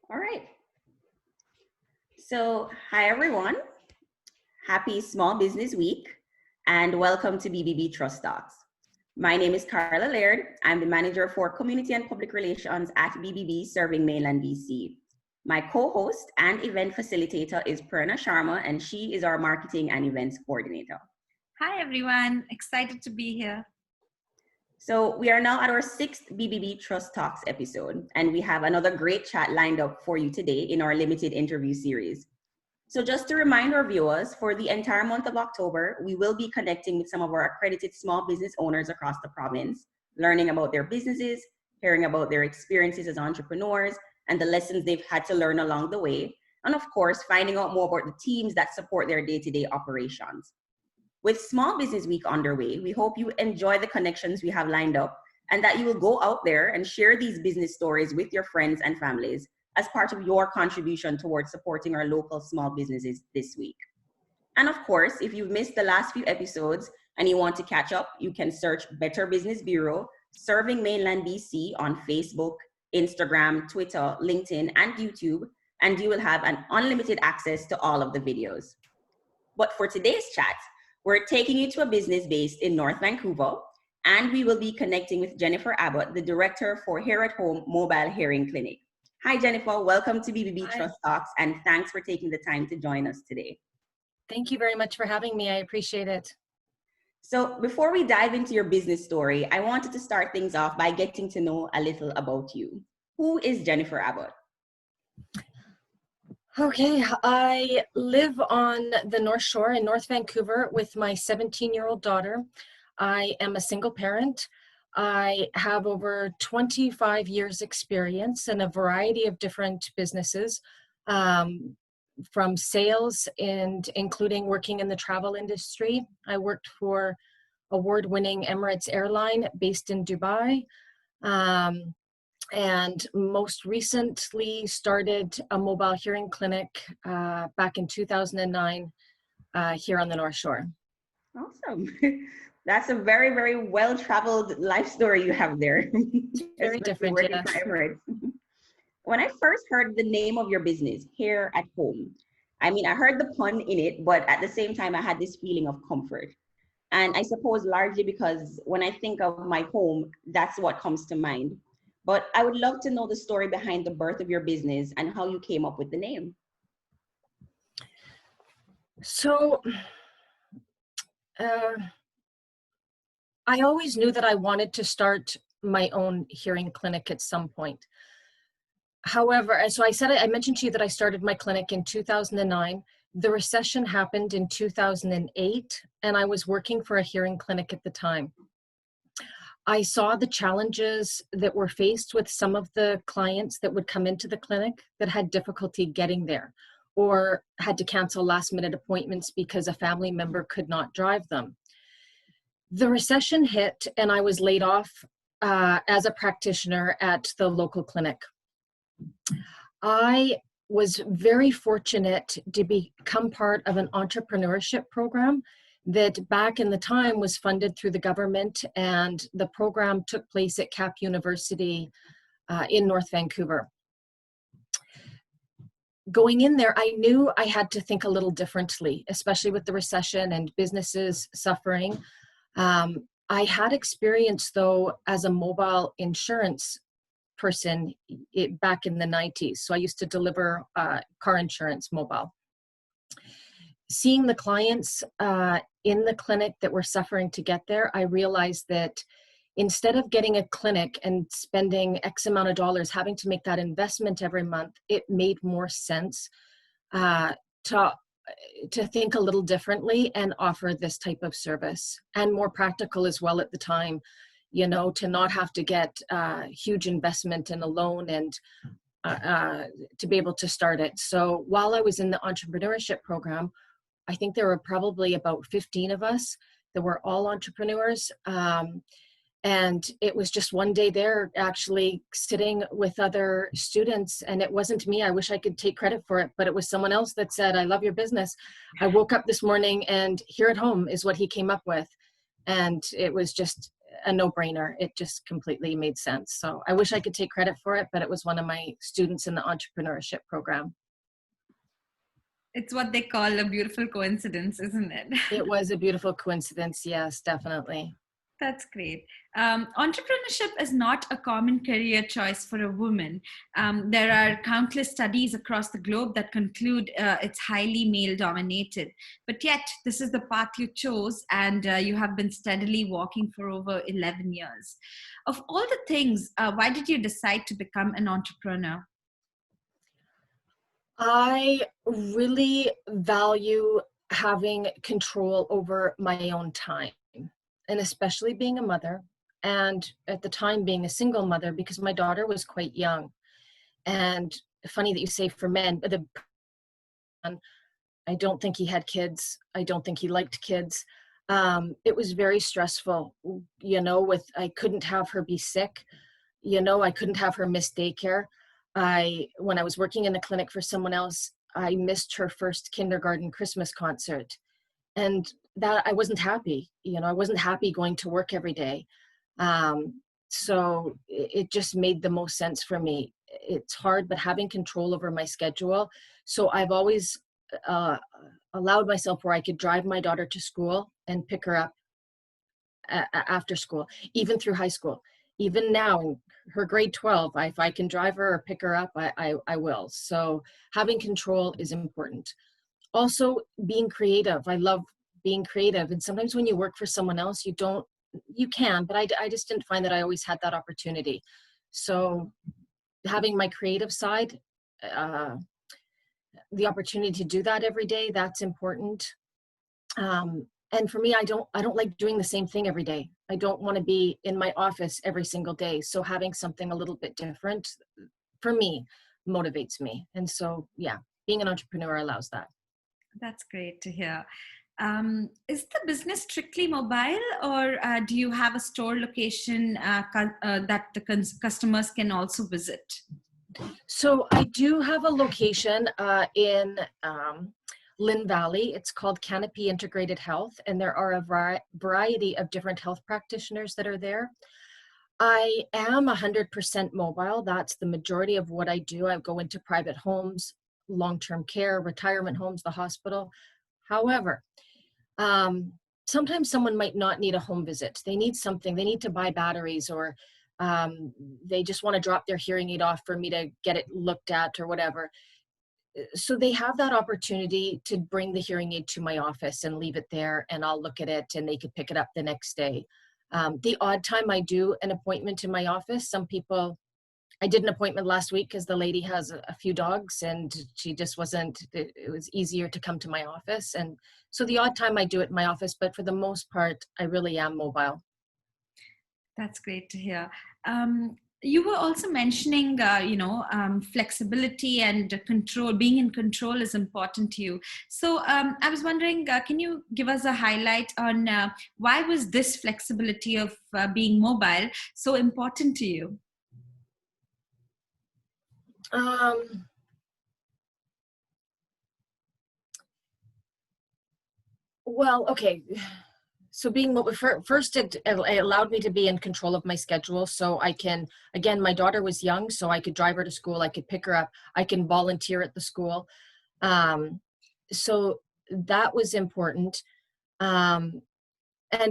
All right. So, hi everyone. Happy Small Business Week and welcome to BBB Trust Talks. My name is Carla Laird. I'm the manager for community and public relations at BBB serving mainland BC. My co-host and event facilitator is Prerna Sharma, and she is our marketing and events coordinator. Hi everyone, excited to be here. So we are now at our 6th BBB Trust Talks episode, and we have another great chat lined up for you today in our limited interview series. So just to remind our viewers, for the entire month of October, we will be connecting with some of our accredited small business owners across the province, learning about their businesses, hearing about their experiences as entrepreneurs, and the lessons they've had to learn along the way, and of course, finding out more about the teams that support their day-to-day operations. With Small Business Week underway, we hope you enjoy the connections we have lined up and that you will go out there and share these business stories with your friends and families as part of your contribution towards supporting our local small businesses this week. And of course, if you've missed the last few episodes and you want to catch up, you can search Better Business Bureau serving mainland BC on Facebook, Instagram, Twitter, LinkedIn, and YouTube, and you will have an unlimited access to all of the videos. But for today's chat, we're taking you to a business based in North Vancouver, and we will be connecting with Jennifer Abbott, the Director for Here at Home Mobile Hearing Clinic. Hi, Jennifer. Welcome to BBB Trust Talks, and thanks for taking the time to join us today. Thank you very much for having me. I appreciate it. So before we dive into your business story, I wanted to start things off by getting to know a little about you. Who is Jennifer Abbott? Okay, I live on the North Shore in North Vancouver with my 17-year-old daughter. I am a single parent. I have over 25 years experience in a variety of different businesses, from sales and including working in the travel industry. I worked for award-winning Emirates airline based in Dubai. And most recently started a mobile hearing clinic back in 2009 here on the North Shore. Awesome. That's a very, very well-traveled life story you have there. Very different, working yes. for Emirates. When I first heard the name of your business, Here at Home, I mean, I heard the pun in it, but at the same time, I had this feeling of comfort. And I suppose largely because when I think of my home, that's what comes to mind. But I would love to know the story behind the birth of your business and how you came up with the name. So I always knew that I wanted to start my own hearing clinic at some point. However, so I mentioned to you that I started my clinic in 2009. The recession happened in 2008, and I was working for a hearing clinic at the time. I saw the challenges that were faced with some of the clients that would come into the clinic that had difficulty getting there or had to cancel last-minute appointments because a family member could not drive them. The recession hit, and I was laid off as a practitioner at the local clinic. I was very fortunate to become part of an entrepreneurship program that back in the time was funded through the government, and the program took place at Cap University in North Vancouver. Going in there, I knew I had to think a little differently, especially with the recession and businesses suffering. I had experience, though, as a mobile insurance person back in the 90s. So I used to deliver car insurance mobile. Seeing the clients in the clinic that were suffering to get there, I realized that instead of getting a clinic and spending X amount of dollars, having to make that investment every month, it made more sense to think a little differently and offer this type of service, and more practical as well at the time, you know, to not have to get huge investment in a loan and to be able to start it. So while I was in the entrepreneurship program, I think there were probably about 15 of us that were all entrepreneurs. And it was just one day there actually sitting with other students, and it wasn't me. I wish I could take credit for it, but it was someone else that said, I love your business. I woke up this morning and Here at Home is what he came up with. And it was just a no-brainer. It just completely made sense. So I wish I could take credit for it, but it was one of my students in the entrepreneurship program. It's what they call a beautiful coincidence, isn't it? It was a beautiful coincidence. Yes, definitely. That's great. Entrepreneurship is not a common career choice for a woman. There are countless studies across the globe that conclude it's highly male dominated. But yet, this is the path you chose, and you have been steadily walking for over 11 years. Of all the things, why did you decide to become an entrepreneur? I really value having control over my own time, and especially being a mother, and at the time being a single mother because my daughter was quite young. And funny that you say for men, but I don't think he had kids. I don't think he liked kids. It was very stressful, with I couldn't have her be sick. I couldn't have her miss daycare. When I was working in the clinic for someone else, I missed her first kindergarten Christmas concert. And that I wasn't happy. I wasn't happy going to work every day. So it just made the most sense for me. It's hard, but having control over my schedule. So I've always allowed myself where I could drive my daughter to school and pick her up after school, even through high school. Even now in her grade 12, if I can drive her or pick her up, I will. So having control is important. Also, being creative. I love being creative. And sometimes when you work for someone else, you can, but I just didn't find that I always had that opportunity. So having my creative side, the opportunity to do that every day, that's important. And for me, I don't like doing the same thing every day. I don't want to be in my office every single day. So having something a little bit different for me motivates me. And so, yeah, being an entrepreneur allows that. That's great to hear. Is the business strictly mobile, or do you have a store location that the customers can also visit? So I do have a location in Lynn Valley. It's called Canopy Integrated Health, and there are a variety of different health practitioners that are there. I am 100% mobile. That's the majority of what I do. I go into private homes, long-term care, retirement homes, the hospital. However, sometimes someone might not need a home visit. They need something. They need to buy batteries, or they just want to drop their hearing aid off for me to get it looked at or whatever. So they have that opportunity to bring the hearing aid to my office and leave it there, and I'll look at it and they could pick it up the next day. The odd time I do an appointment in my office, I did an appointment last week because the lady has a few dogs and she just it was easier to come to my office. And so the odd time I do it in my office, but for the most part, I really am mobile. That's great to hear. You were also mentioning, flexibility and control. Being in control is important to you. So I was wondering, can you give us a highlight on why was this flexibility of being mobile so important to you? Well, okay. So being first, it allowed me to be in control of my schedule. So I can, again, my daughter was young, so I could drive her to school. I could pick her up. I can volunteer at the school. So that was important. And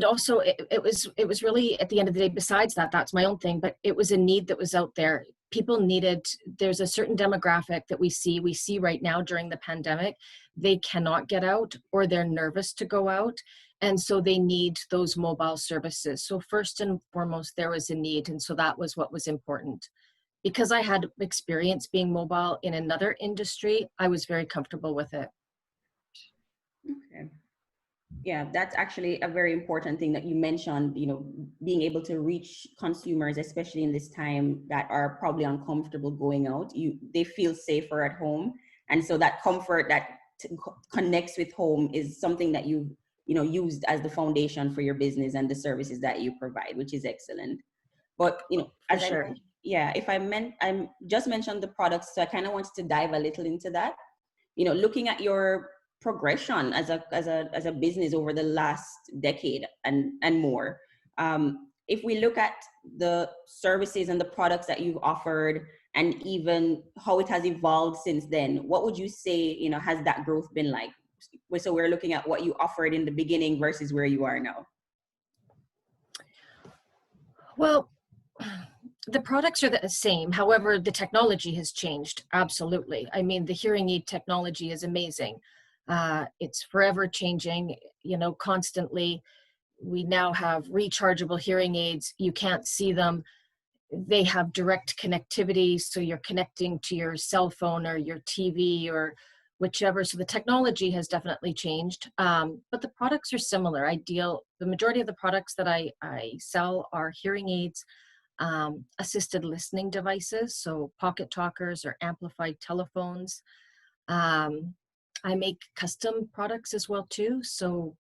also it was really, at the end of the day, besides that, that's my own thing, but it was a need that was out there. There's a certain demographic that we see right now during the pandemic. They cannot get out, or they're nervous to go out. And so they need those mobile services. So first and foremost, there was a need. And so that was what was important. Because I had experience being mobile in another industry, I was very comfortable with it. Okay. Yeah, that's actually a very important thing that you mentioned, being able to reach consumers, especially in this time that are probably uncomfortable going out. They feel safer at home. And so that comfort that connects with home is something that you've used as the foundation for your business and the services that you provide, which is excellent. But, as sure. I just mentioned the products, so I kind of wanted to dive a little into that. Looking at your progression as a business over the last decade and more, if we look at the services and the products that you've offered and even how it has evolved since then, what would you say, has that growth been like? So we're looking at what you offered in the beginning versus where you are now. Well, the products are the same. However, the technology has changed. Absolutely. I mean, the hearing aid technology is amazing. It's forever changing, constantly. We now have rechargeable hearing aids. You can't see them. They have direct connectivity. So you're connecting to your cell phone or your TV or whichever. So the technology has definitely changed. But the products are similar. The majority of the products that I sell are hearing aids, assisted listening devices, so pocket talkers or amplified telephones. I make custom products as well too. So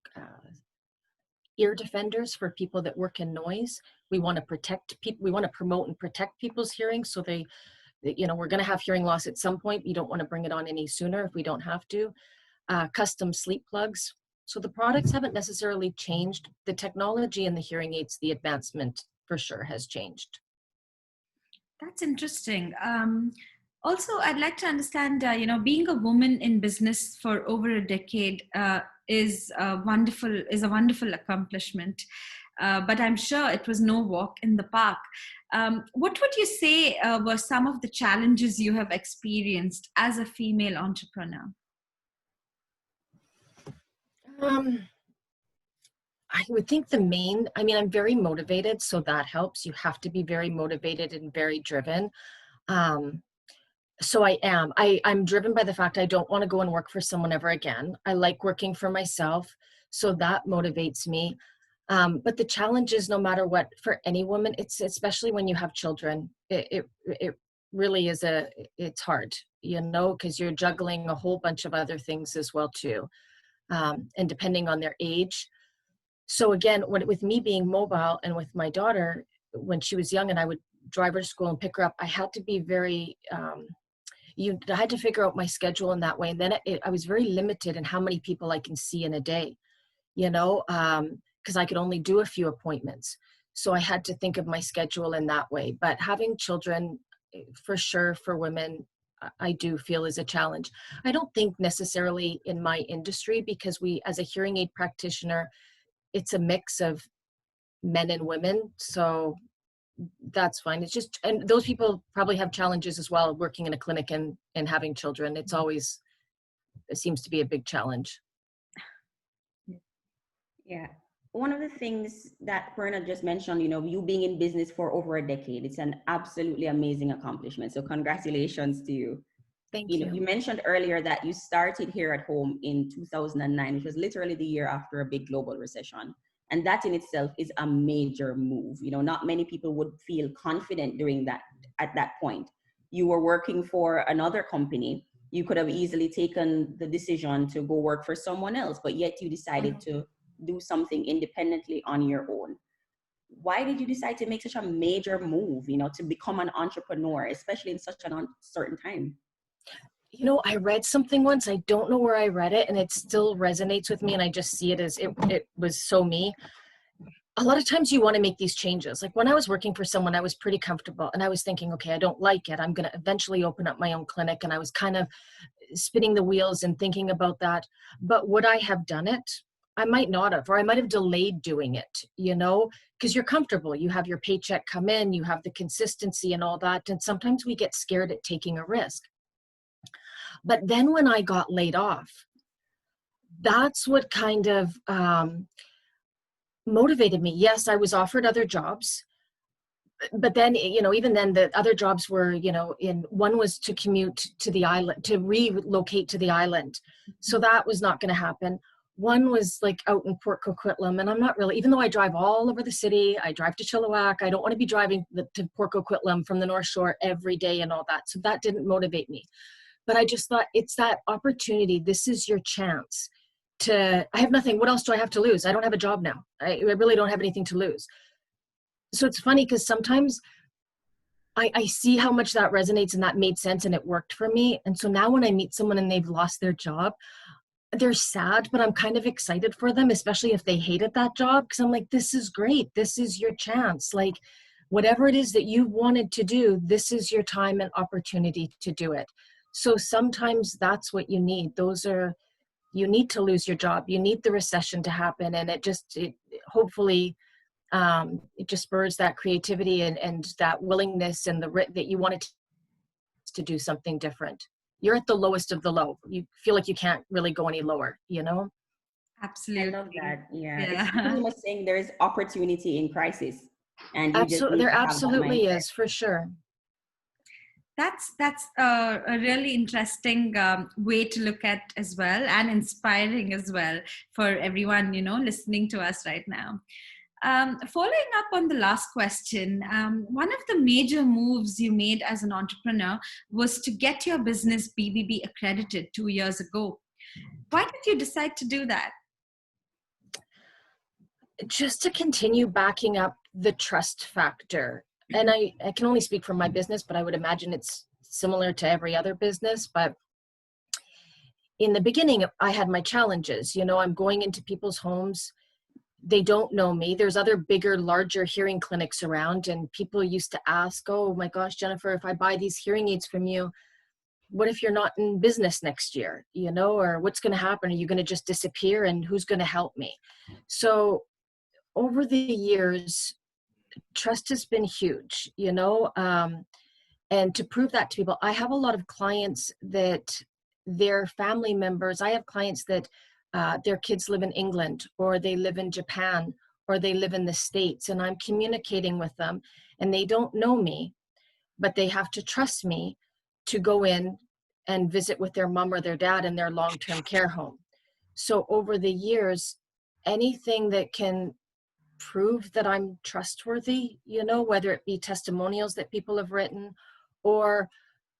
ear defenders for people that work in noise. We want to protect people. We want to promote and protect people's hearing. So we're going to have hearing loss at some point. You don't want to bring it on any sooner if we don't have to. Custom sleep plugs. So the products haven't necessarily changed. The technology in the hearing aids, the advancement for sure has changed. That's interesting. Also, I'd like to understand, being a woman in business for over a decade is a wonderful accomplishment. But I'm sure it was no walk in the park. What would you say were some of the challenges you have experienced as a female entrepreneur? I would think I'm very motivated, so that helps. You have to be very motivated and very driven. So I am. I'm driven by the fact I don't want to go and work for someone ever again. I like working for myself, so that motivates me. But the challenge is, no matter what, for any woman, it's especially when you have children, it really is it's hard, because you're juggling a whole bunch of other things as well too, and depending on their age. So again, with me being mobile and with my daughter, when she was young and I would drive her to school and pick her up, I had to be very, I had to figure out my schedule in that way. And then I was very limited in how many people I can see in a day, because I could only do a few appointments. So I had to think of my schedule in that way. But having children, for sure, for women, I do feel is a challenge. I don't think necessarily in my industry, because as a hearing aid practitioner, it's a mix of men and women. So that's fine. It's just, and those people probably have challenges as well, working in a clinic and having children. It seems to be a big challenge. Yeah. One of the things that Perna just mentioned, you being in business for over a decade, it's an absolutely amazing accomplishment. So congratulations to you. Thank you. You mentioned earlier that you started here at home in 2009, which was literally the year after a big global recession. And that in itself is a major move. Not many people would feel confident doing that at that point. You were working for another company. You could have easily taken the decision to go work for someone else, but yet you decided to do something independently on your own. Why did you decide to make such a major move, to become an entrepreneur, especially in such an uncertain time? I read something once, I don't know where I read it, and it still resonates with me, and I just see it as it was so me. A lot of times you want to make these changes. Like when I was working for someone, I was pretty comfortable, and I was thinking, okay, I don't like it. I'm going to eventually open up my own clinic, and I was kind of spinning the wheels and thinking about that. But would I have done it? I might not have, or I might have delayed doing it, because you're comfortable. You have your paycheck come in, you have the consistency and all that. And sometimes we get scared at taking a risk. But then when I got laid off, that's what kind of motivated me. Yes, I was offered other jobs, but then, even then the other jobs were, one was to commute to the island, to relocate to the island. So that was not going to happen. One was like out in Port Coquitlam, and I'm not really, even though I drive all over the city, I drive to Chilliwack, I don't want to be driving to Port Coquitlam from the North Shore every day and all that. So that didn't motivate me. But I just thought, it's that opportunity. This is your chance I have nothing. What else do I have to lose? I don't have a job now. I really don't have anything to lose. So it's funny because sometimes I see how much that resonates and that made sense and it worked for me. And so now when I meet someone and they've lost their job, they're sad, but I'm kind of excited for them, especially if they hated that job, because I'm like, this is great. This is your chance. Like, whatever it is that you wanted to do, this is your time and opportunity to do it. So sometimes that's what you need. You need to lose your job. You need the recession to happen. And it hopefully, it just spurs that creativity and that willingness and that you wanted to do something different. You're at the lowest of the low. You feel like you can't really go any lower, you know? I love Absolutely. that. Yeah. It's Yeah. pretty much saying there's opportunity in crisis, and you just Absolutely. need There to have that absolutely mindset. is, for sure. That's a really interesting way to look at as well, and inspiring as well for everyone, listening to us right now. Following up on the last question, one of the major moves you made as an entrepreneur was to get your business BBB accredited 2 years ago. Why did you decide to do that? Just to continue backing up the trust factor. And I can only speak for my business, but I would imagine it's similar to every other business. But in the beginning, I had my challenges. I'm going into people's homes. They don't know me. There's other bigger, larger hearing clinics around. And people used to ask, oh my gosh, Jennifer, if I buy these hearing aids from you, what if you're not in business next year? Or what's going to happen? Are you going to just disappear? And who's going to help me? So over the years, trust has been huge, and to prove that to people, I have a lot of clients that their family members, I have clients that their kids live in England, or they live in Japan, or they live in the States, and I'm communicating with them, and they don't know me, but they have to trust me to go in and visit with their mom or their dad in their long-term care home. So over the years, anything that can prove that I'm trustworthy, whether it be testimonials that people have written, or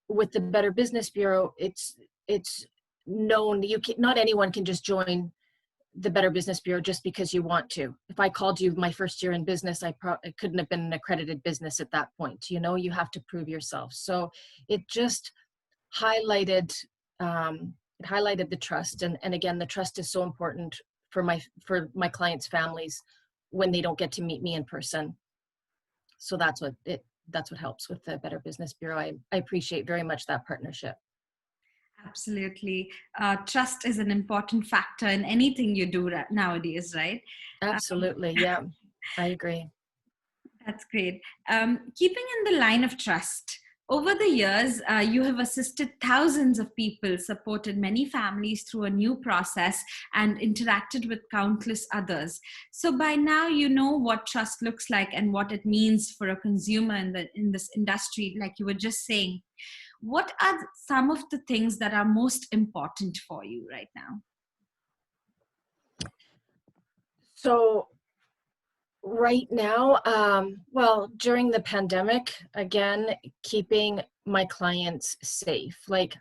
with the Better Business Bureau, it's known not anyone can just join the Better Business Bureau just because you want to. If I called you my first year in business, it couldn't have been an accredited business at that point. You have to prove yourself. So it just highlighted the trust, and again, the trust is so important for my clients' families when they don't get to meet me in person. So that's what helps with the Better Business Bureau. I appreciate very much that partnership. Absolutely. Trust is an important factor in anything you do nowadays, right? Absolutely. Yeah, I agree. That's great. Keeping in the line of trust, over the years, you have assisted thousands of people, supported many families through a new process, and interacted with countless others. So by now, you know what trust looks like and what it means for a consumer in this industry, like you were just saying. What are some of the things that are most important for you right now? So right now, well, during the pandemic, again, keeping my clients safe. Like,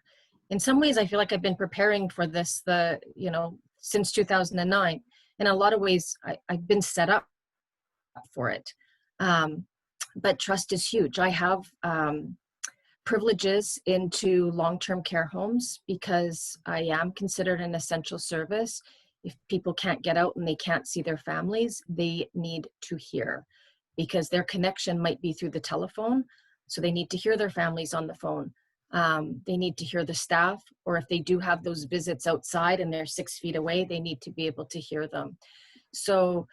in some ways, I feel like I've been preparing for this, since 2009. In a lot of ways, I've been set up for it. But trust is huge. I have privileges into long-term care homes because I am considered an essential service. If people can't get out and they can't see their families, they need to hear, because their connection might be through the telephone. So they need to hear their families on the phone. They need to hear the staff, or if they do have those visits outside and they're 6 feet away, they need to be able to hear them. So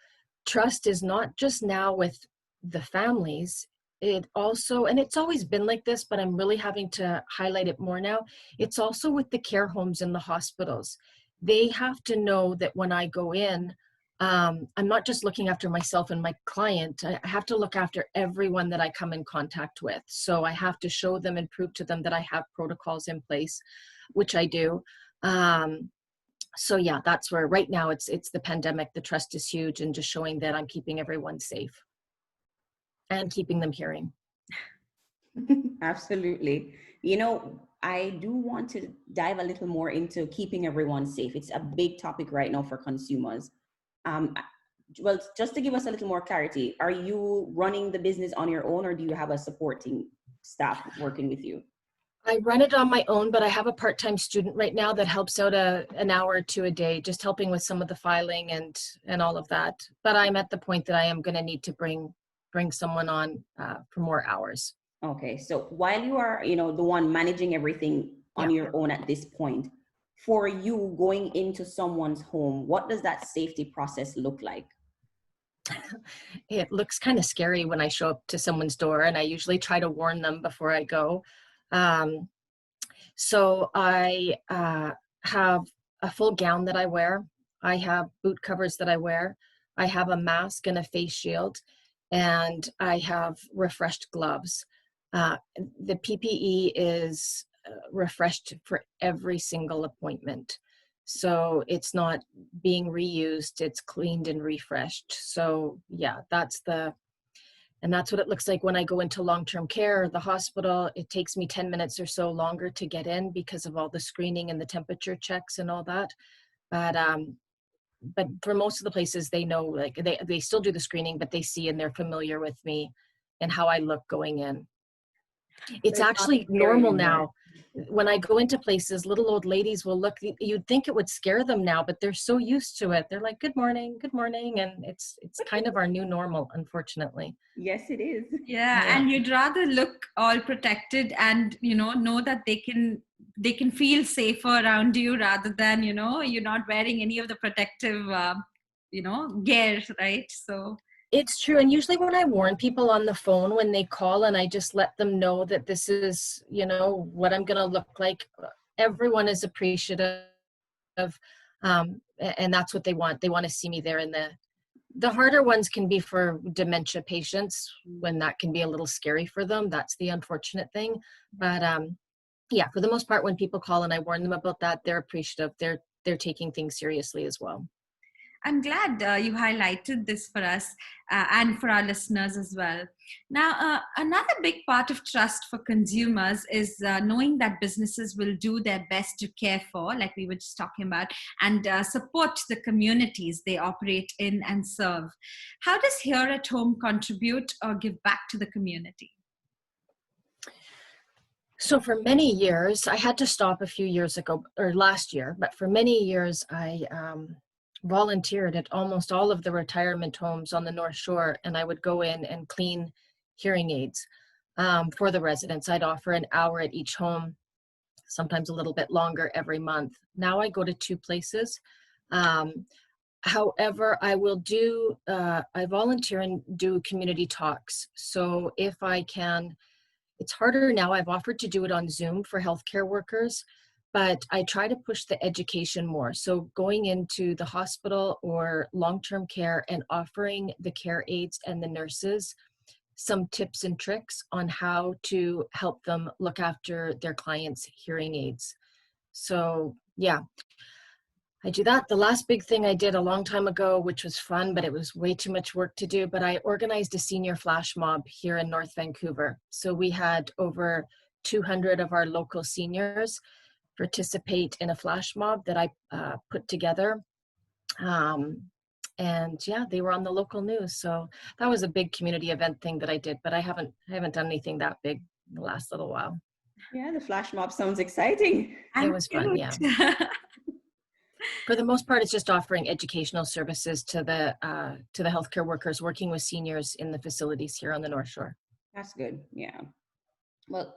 trust is not just now with the families, it also, and it's always been like this, but I'm really having to highlight it more now, it's also with the care homes and the hospitals. They have to know that when I go in, I'm not just looking after myself and my client. I have to look after everyone that I come in contact with. So I have to show them and prove to them that I have protocols in place, which I do. So yeah, that's where right now it's the pandemic. The trust is huge, and just showing that I'm keeping everyone safe and keeping them hearing. Absolutely. I do want to dive a little more into keeping everyone safe. It's a big topic right now for consumers. Well, just to give us a little more clarity, are you running the business on your own, or do you have a supporting staff working with you? I run it on my own, but I have a part-time student right now that helps out an hour or two a day, just helping with some of the filing and all of that. But I'm at the point that I am going to need to bring someone on for more hours. Okay, so while you are, the one managing everything on your own at this point, for you going into someone's home, what does that safety process look like? It looks kind of scary when I show up to someone's door, and I usually try to warn them before I go. So I have a full gown that I wear. I have boot covers that I wear. I have a mask and a face shield, and I have refreshed gloves. The PPE is refreshed for every single appointment. So it's not being reused, it's cleaned and refreshed. So yeah, that's what it looks like when I go into long-term care or the hospital. It takes me 10 minutes or so longer to get in because of all the screening and the temperature checks and all that. But for most of the places, they know, like they still do the screening, but they see and they're familiar with me and how I look going in. It's actually normal now. When I go into places, little old ladies will look, you'd think it would scare them now, but they're so used to it. They're like, good morning. And it's kind of our new normal, unfortunately. Yes, it is. Yeah, and you'd rather look all protected and, know that they can feel safer around you rather than, you're not wearing any of the protective, gear, right? So it's true. And usually when I warn people on the phone when they call and I just let them know that this is, what I'm going to look like, everyone is appreciative. And that's what they want. They want to see me there. And the harder ones can be for dementia patients when that can be a little scary for them. That's the unfortunate thing. But yeah, for the most part, when people call and I warn them about that, they're appreciative. They're taking things seriously as well. I'm glad you highlighted this for us and for our listeners as well. Now, another big part of trust for consumers is knowing that businesses will do their best to care for, like we were just talking about, and support the communities they operate in and serve. How does Here at Home contribute or give back to the community? So for many years, I had to stop a few years ago, or last year, but for many years, I volunteered at almost all of the retirement homes on the North Shore, and I would go in and clean hearing aids for the residents. I'd offer an hour at each home, sometimes a little bit longer every month. Now I go to 2 places. However, I volunteer and do community talks. So if I can, it's harder now. I've offered to do it on Zoom for healthcare workers, but I try to push the education more. So going into the hospital or long-term care and offering the care aides and the nurses some tips and tricks on how to help them look after their clients' hearing aids. So yeah, I do that. The last big thing I did a long time ago, which was fun, but it was way too much work to do, but I organized a senior flash mob here in North Vancouver. So we had over 200 of our local seniors participate in a flash mob that I put together. And yeah, they were on the local news. So that was a big community event thing that I did, but I haven't done anything that big in the last little while. Yeah, the flash mob sounds exciting. It was fun, yeah. For the most part, it's just offering educational services to the healthcare workers working with seniors in the facilities here on the North Shore. That's good, yeah. Well,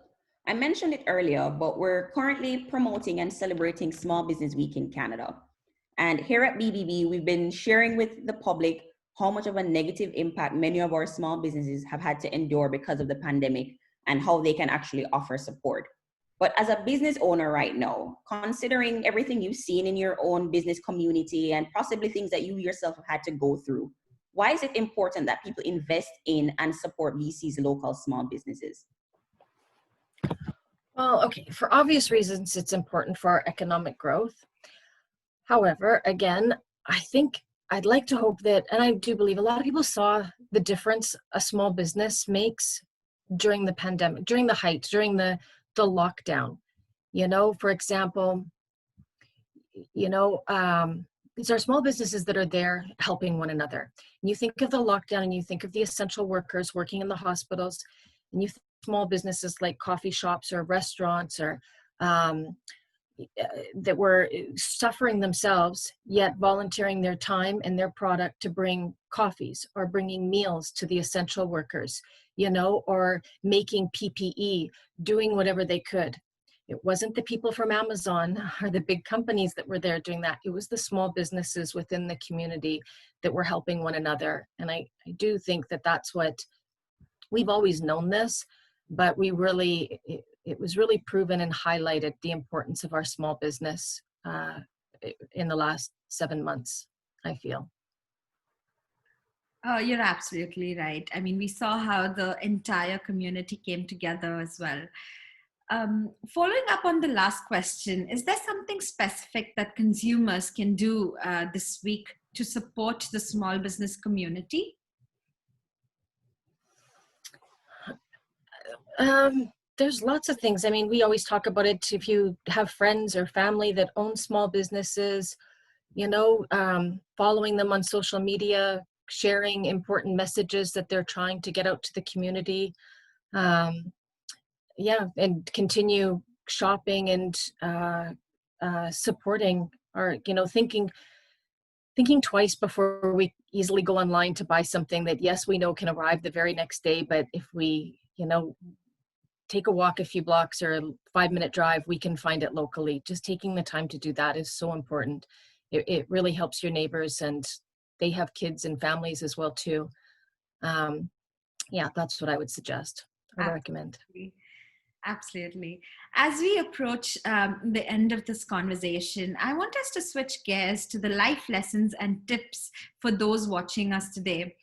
I mentioned it earlier, but we're currently promoting and celebrating Small Business Week in Canada. And here at BBB, we've been sharing with the public how much of a negative impact many of our small businesses have had to endure because of the pandemic and how they can actually offer support. But as a business owner right now, considering everything you've seen in your own business community and possibly things that you yourself have had to go through, why is it important that people invest in and support BC's local small businesses? Well, okay, for obvious reasons, it's important for our economic growth. However, again, I think I'd like to hope that, and I do believe a lot of people saw the difference a small business makes during the pandemic, during the height, during the lockdown. For example, these are small businesses that are there helping one another. And you think of the lockdown and you think of the essential workers working in the hospitals, and you small businesses like coffee shops or restaurants or that were suffering themselves, yet volunteering their time and their product to bring coffees or bringing meals to the essential workers, or making PPE, doing whatever they could. It wasn't the people from Amazon or the big companies that were there doing that. It was the small businesses within the community that were helping one another. And I do think that that's what we've always known this, but it was really proven and highlighted the importance of our small business in the last 7 months, I feel. Oh, you're absolutely right. I mean, we saw how the entire community came together as well. Following up on the last question, is there something specific that consumers can do this week to support the small business community? There's lots of things. I mean, we always talk about it. If you have friends or family that own small businesses, following them on social media, sharing important messages that they're trying to get out to the community. And continue shopping and supporting, or thinking twice before we easily go online to buy something that, yes, we know can arrive the very next day, but if we take a walk a few blocks or a 5-minute drive, we can find it locally. Just taking the time to do that is so important. It really helps your neighbors, and they have kids and families as well too. That's what I would suggest or recommend. Absolutely. As we approach the end of this conversation, I want us to switch gears to the life lessons and tips for those watching us today.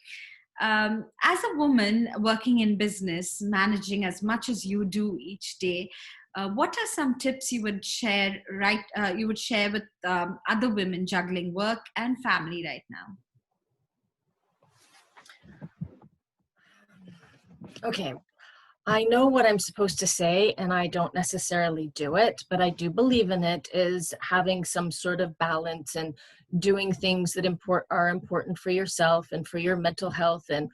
As a woman working in business, managing as much as you do each day, what are some tips you would share with other women juggling work and family right now? Okay. I know what I'm supposed to say, and I don't necessarily do it, but I do believe in it, is having some sort of balance and doing things that are important for yourself and for your mental health. And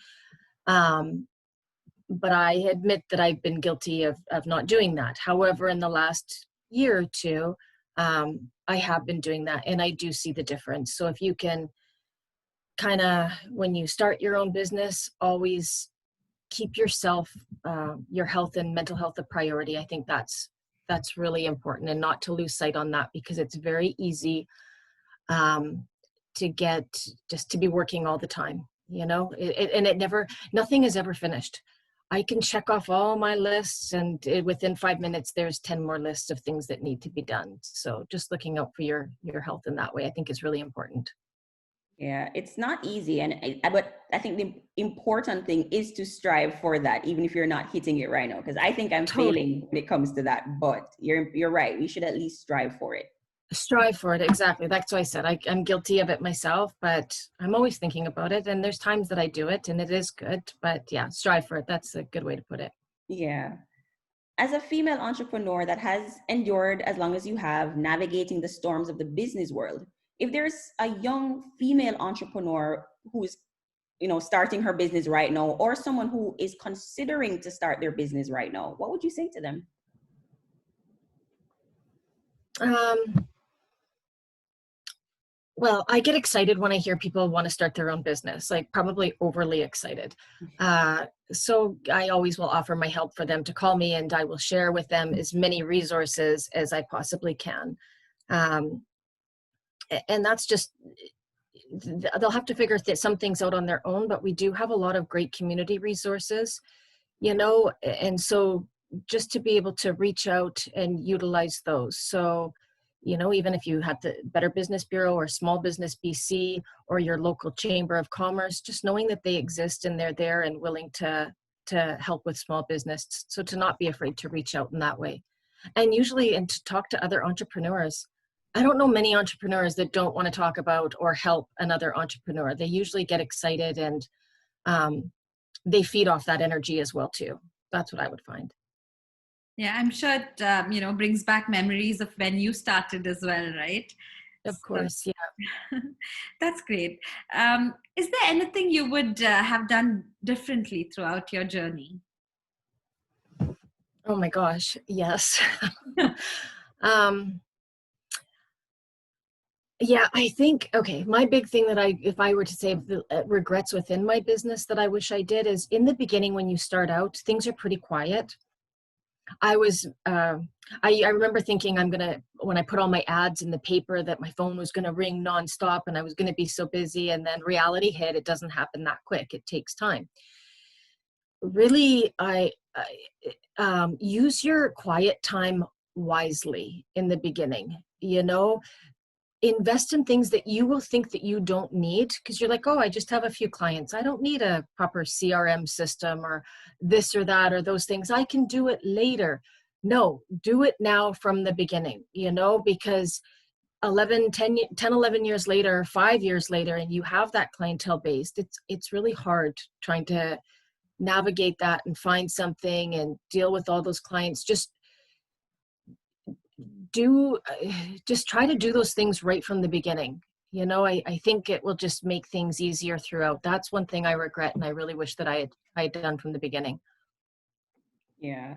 but I admit that I've been guilty of not doing that. However, in the last year or two, I have been doing that, and I do see the difference. So if you can kind of, when you start your own business, always keep yourself, your health and mental health a priority. I think that's really important, and not to lose sight on that, because it's very easy to be working all the time, nothing is ever finished. I can check off all my lists, and within 5 minutes, there's 10 more lists of things that need to be done. So just looking out for your health in that way, I think is really important. Yeah, it's not easy, but I think the important thing is to strive for that, even if you're not hitting it right now. Because I think I'm failing when it comes to that. But you're right. We should at least strive for it. Strive for it, exactly. That's what I said. I'm guilty of it myself, but I'm always thinking about it. And there's times that I do it, and it is good. But yeah, strive for it. That's a good way to put it. Yeah. As a female entrepreneur that has endured as long as you have, navigating the storms of the business world, if there's a young female entrepreneur who's, starting her business right now, or someone who is considering to start their business right now, what would you say to them? Well, I get excited when I hear people want to start their own business, like probably overly excited. So I always will offer my help for them to call me, and I will share with them as many resources as I possibly can. And that's just, they'll have to figure some things out on their own, but we do have a lot of great community resources, and so just to be able to reach out and utilize those. So, even if you had the Better Business Bureau or Small Business BC or your local Chamber of Commerce, just knowing that they exist and they're there and willing to help with small business. So to not be afraid to reach out in that way. And to talk to other entrepreneurs. I don't know many entrepreneurs that don't want to talk about or help another entrepreneur. They usually get excited, and they feed off that energy as well too. That's what I would find. Yeah, I'm sure it brings back memories of when you started as well, right? Of course, yeah. That's great. Is there anything you would have done differently throughout your journey? Oh my gosh, yes. um, yeah, I think, okay, my big thing that if I were to say regrets within my business that I wish I did is in the beginning when you start out, things are pretty quiet. I was, I remember thinking when I put all my ads in the paper that my phone was going to ring nonstop and I was going to be so busy. And then reality hit. It doesn't happen that quick. It takes time. Really, use your quiet time wisely in the beginning. Invest in things that you will think that you don't need because you're like, oh, I just have a few clients. I don't need a proper CRM system or this or that or those things. I can do it later. No, do it now from the beginning, because 11 years later, 5 years later, and you have that clientele based, it's really hard trying to navigate that and find something and deal with all those clients. Do just try to do those things right from the beginning. I think it will just make things easier throughout. That's one thing I regret and I really wish that I had done from the beginning. Yeah.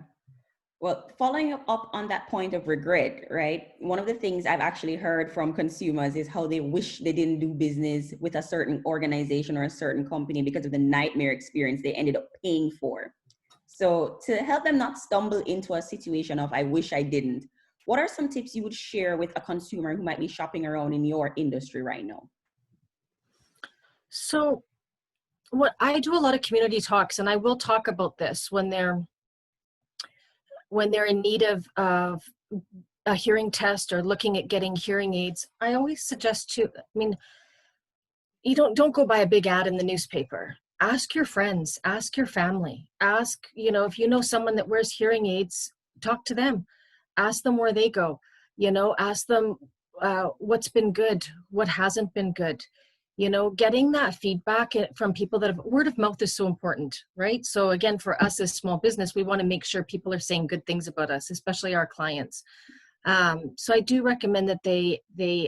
Well, following up on that point of regret, right? One of the things I've actually heard from consumers is how they wish they didn't do business with a certain organization or a certain company because of the nightmare experience they ended up paying for. So to help them not stumble into a situation of, I wish I didn't, what are some tips you would share with a consumer who might be shopping around in your industry right now? So what I do a lot of community talks, and I will talk about this when they're in need of a hearing test or looking at getting hearing aids. I always suggest you don't go buy a big ad in the newspaper. Ask your friends, ask your family, ask, if you know someone that wears hearing aids, talk to them, ask them where they go, ask them what's been good, what hasn't been good. Getting that feedback from people that have word of mouth is so important, right? So again, for us as small business, we want to make sure people are saying good things about us, especially our clients. So I do recommend that they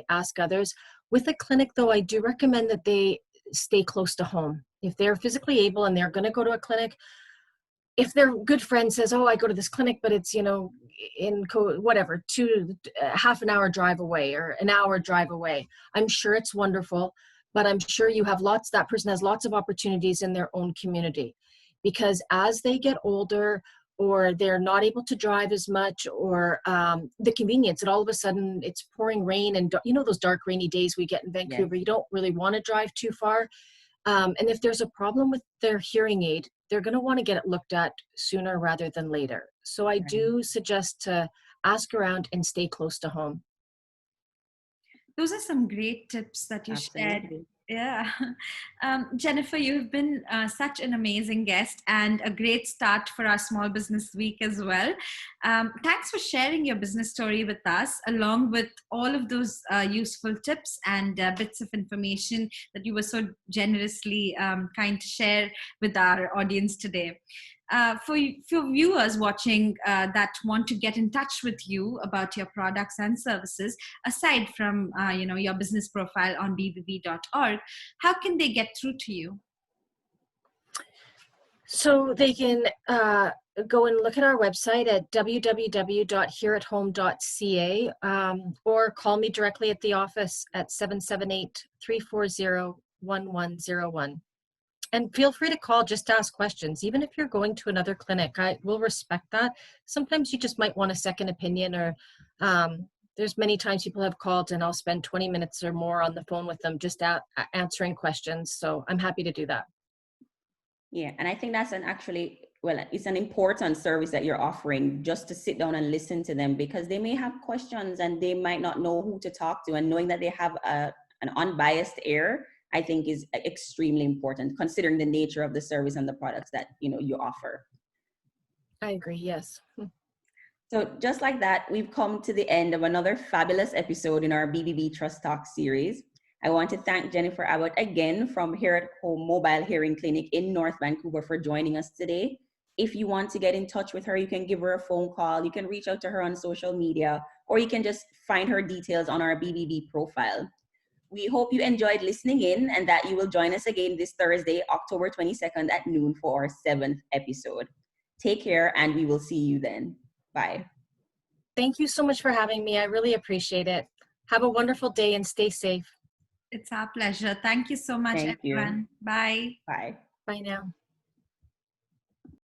ask others. With a clinic, though, I do recommend that they stay close to home. If they're physically able and they're going to go to a clinic, if their good friend says, oh, I go to this clinic, but it's, whatever, half an hour drive away or an hour drive away, I'm sure it's wonderful, but I'm sure that person has lots of opportunities in their own community, because as they get older or they're not able to drive as much, or the convenience that all of a sudden it's pouring rain and those dark rainy days we get in Vancouver, yes. You don't really want to drive too far. And if there's a problem with their hearing aid, they're going to want to get it looked at sooner rather than later. So I do suggest to ask around and stay close to home. Those are some great tips that you shared. Yeah. Jennifer, you've been such an amazing guest and a great start for our Small Business Week as well. Thanks for sharing your business story with us, along with all of those useful tips and bits of information that you were so generously kind to share with our audience today. For viewers watching that want to get in touch with you about your products and services, aside from your business profile on bbb.org, how can they get through to you? So they can go and look at our website at www.hereathome.ca, or call me directly at the office at 778-340-1101. And feel free to call just to ask questions. Even if you're going to another clinic, I will respect that. Sometimes you just might want a second opinion, or there's many times people have called and I'll spend 20 minutes or more on the phone with them just answering questions. So I'm happy to do that. Yeah, and I think that's it's an important service that you're offering, just to sit down and listen to them, because they may have questions and they might not know who to talk to, and knowing that they have an unbiased ear, I think is extremely important, considering the nature of the service and the products that you offer. I agree, yes. So just like that, we've come to the end of another fabulous episode in our BBB Trust Talks series. I want to thank Jennifer Abbott again from Here at Home Mobile Hearing Clinic in North Vancouver for joining us today. If you want to get in touch with her, you can give her a phone call, you can reach out to her on social media, or you can just find her details on our BBB profile. We hope you enjoyed listening in and that you will join us again this Thursday, October 22nd at noon for our 7th episode. Take care, and we will see you then. Bye. Thank you so much for having me. I really appreciate it. Have a wonderful day and stay safe. It's our pleasure. Thank you so much, Thank you. everyone. Bye. Bye. Bye now.